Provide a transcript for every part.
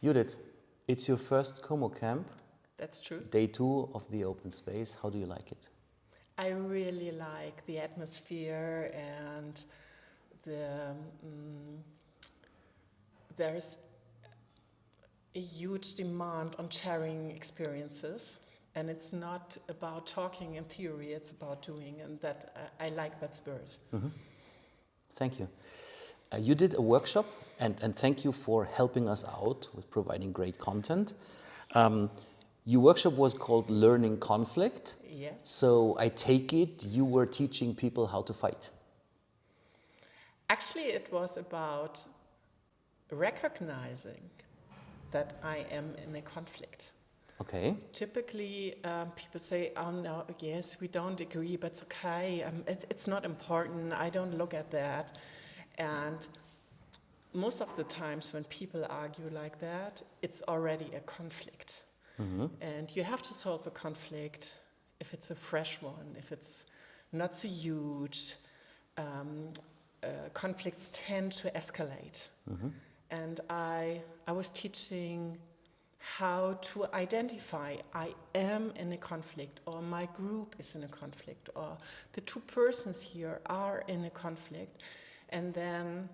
Judith, it's your first ComoCamp. That's true. Day 2 of the open space. How do you like it? I really like the atmosphere and there's a huge demand on sharing experiences, and it's not about talking in theory, it's about doing, and that I like that spirit. Mm-hmm. Thank you. You did a workshop, and thank you for helping us out with providing great content. Your workshop was called Learning Conflict. Yes. So I take it you were teaching people how to fight. Actually, it was about recognizing that I am in a conflict. Okay. Typically, people say, oh no, yes, we don't agree, but it's okay, it's not important, I don't look at that. And most of the times when people argue like that, it's already a conflict. Mm-hmm. And you have to solve a conflict if it's a fresh one, if it's not so huge. Conflicts tend to escalate. Mm-hmm. And I was teaching how to identify I am in a conflict, or my group is in a conflict, or the two persons here are in a conflict. And then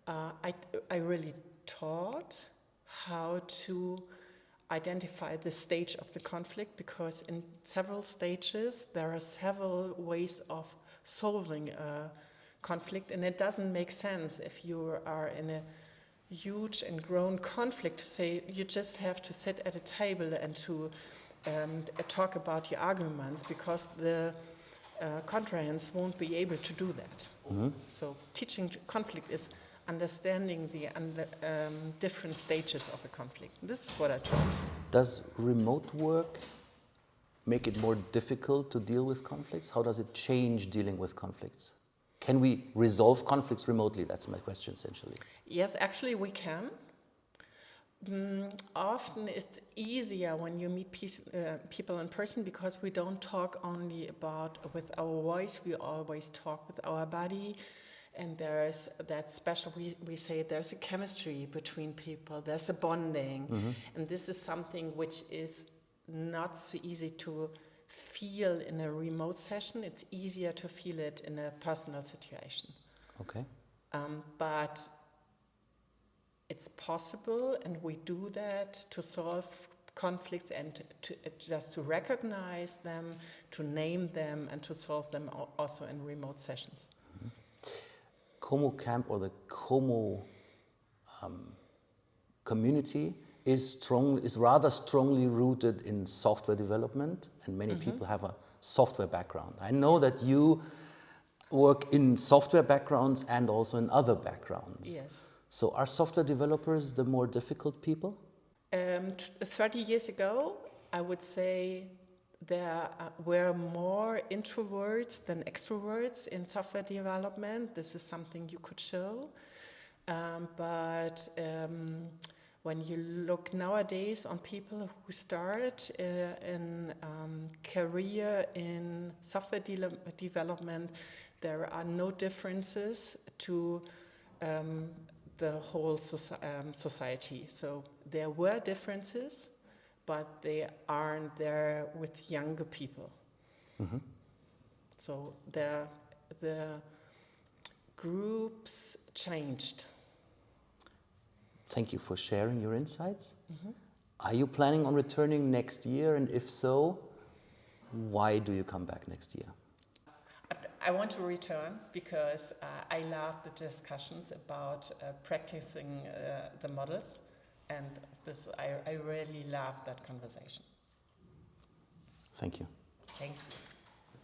I really taught how to identify the stage of the conflict, because in several stages there are several ways of solving a conflict, and it doesn't make sense if you are in a huge and grown conflict to say you just have to sit at a table and to talk about your arguments, because the contrahends won't be able to do that. Mm-hmm. So teaching conflict is understanding the different stages of a conflict. This is what I taught. Does remote work make it more difficult to deal with conflicts? How does it change dealing with conflicts? Can we resolve conflicts remotely? That's my question, essentially. Yes, actually we can. Often it's easier when you meet people in person, because we don't talk only about with our voice, we always talk with our body. And there's that special, we say there's a chemistry between people, there's a bonding. Mm-hmm. And this is something which is not so easy to feel in a remote session. It's easier to feel it in a personal situation. Okay. But it's possible, and we do that to solve conflicts and just to recognize them, to name them, and to solve them also in remote sessions. Mm-hmm. ComoCamp, or the Como community, is rather strongly rooted in software development, and many mm-hmm. people have a software background. I know that you work in software backgrounds and also in other backgrounds. Yes. So are software developers the more difficult people? 30 years ago, I would say there were more introverts than extroverts in software development. This is something you could show. But when you look nowadays on people who start in career in software development, there are no differences to the whole society. So there were differences, but they aren't there with younger people. Mm-hmm. So the groups changed. Thank you for sharing your insights. Mm-hmm. Are you planning on returning next year? And if so, why do you come back next year? I want to return because I love the discussions about practicing the models, and I really love that conversation. Thank you. Thank you.